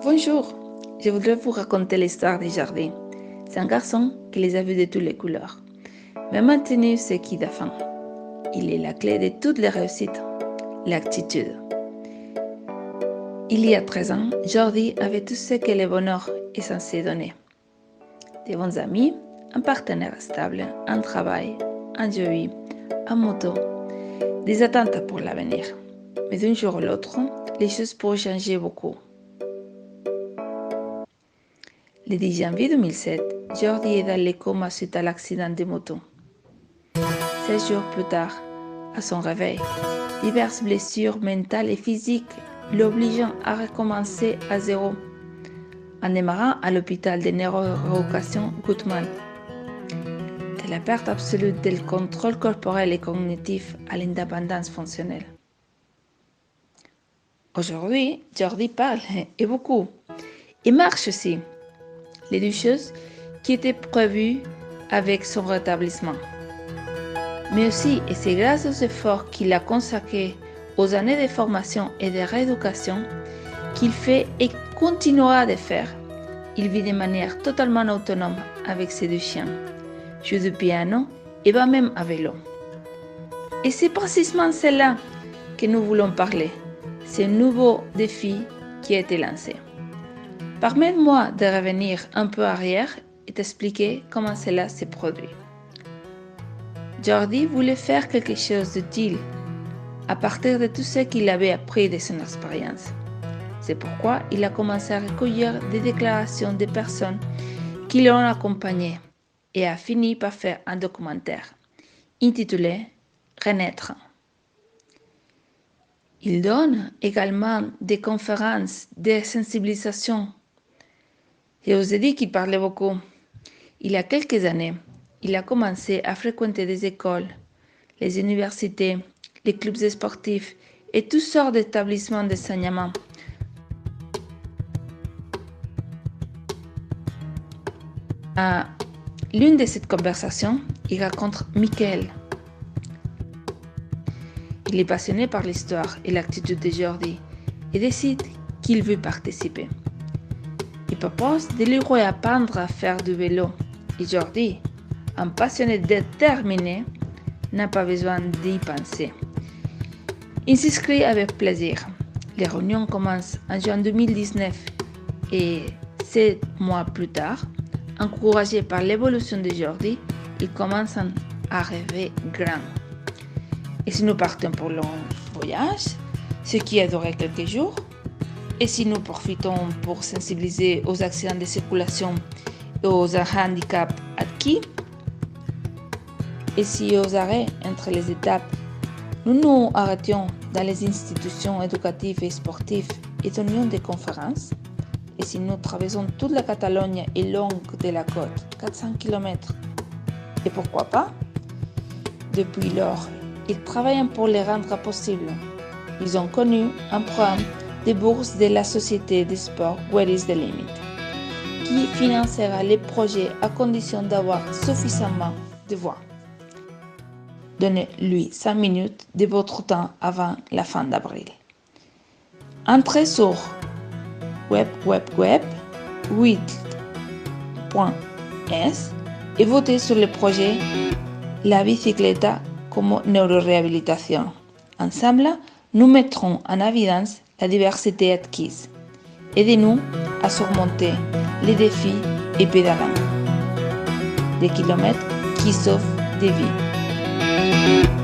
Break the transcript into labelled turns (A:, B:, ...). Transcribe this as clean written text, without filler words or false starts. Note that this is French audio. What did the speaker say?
A: Bonjour, je voudrais vous raconter l'histoire de Jordi. C'est un garçon qui les a vus de toutes les couleurs, mais maintenant ce qui défend. Il est la clé de toutes les réussites, l'attitude. Il y a 13 ans, Jordi avait tout ce que le bonheur est censé donner. Des bons amis, un partenaire stable, un travail, un joli, un moto, des attentes pour l'avenir. Mais d'un jour à l'autre, les choses pourraient changer beaucoup. Le 10 janvier 2007, Jordi est dans les comas suite à l'accident de moto. 16 jours plus tard, à son réveil, diverses blessures mentales et physiques l'obligeant à recommencer à zéro, en démarrant à l'hôpital de neurorééducation Guttmann. De la perte absolue du contrôle corporel et cognitif à l'indépendance fonctionnelle. Aujourd'hui, Jordi parle, et beaucoup, et marche aussi. Les deux choses qui étaient prévues avec son rétablissement. Mais aussi, et c'est grâce aux efforts qu'il a consacrés aux années de formation et de rééducation qu'il fait et continuera de faire. Il vit de manière totalement autonome avec ses deux chiens, joue du piano et va même à vélo. Et c'est précisément cela que nous voulons parler, ce nouveau défi qui a été lancé. Permets-moi de revenir un peu arrière et t'expliquer comment cela s'est produit. Jordi voulait faire quelque chose d'utile à partir de tout ce qu'il avait appris de son expérience. C'est pourquoi il a commencé à recueillir des déclarations des personnes qui l'ont accompagné et a fini par faire un documentaire intitulé « Renaître ». Il donne également des conférences de sensibilisation. Je vous ai dit qu'il parlait beaucoup. Il y a quelques années, il a commencé à fréquenter des écoles, les universités, les clubs sportifs et toutes sortes d'établissements d'enseignement. À l'une de ces conversations, il rencontre Michael. Il est passionné par l'histoire et l'attitude de Jordi et décide qu'il veut participer. Il propose de lui réapprendre à faire du vélo. Et Jordi, un passionné déterminé, n'a pas besoin d'y penser. Il s'inscrit avec plaisir. Les réunions commencent en juin 2019 et 7 mois plus tard, encouragé par l'évolution de Jordi, ils commencent à rêver grand. Et si nous partons pour le voyage, ce qui a duré quelques jours, et si nous profitons pour sensibiliser aux accidents de circulation et aux handicaps acquis, et si aux arrêts entre les étapes, nous nous arrêtions dans les institutions éducatives et sportives et donnions des conférences, et si nous traversons toute la Catalogne et longue de la côte, 400 km, et pourquoi pas, depuis lors, ils travaillent pour les rendre possibles. Ils ont connu un programme de bourse de la société de sport Where is the Limit, qui financera les projets à condition d'avoir suffisamment de voix. Donnez-lui 5 minutes de votre temps avant la fin d'avril. Entrez sur www.wit.es et votez sur le projet La bicicleta como neuroréhabilitation. Ensemble, nous mettrons en évidence la diversité acquise. Aidez-nous à surmonter les défis et pédalants. Des kilomètres qui sauvent des vies.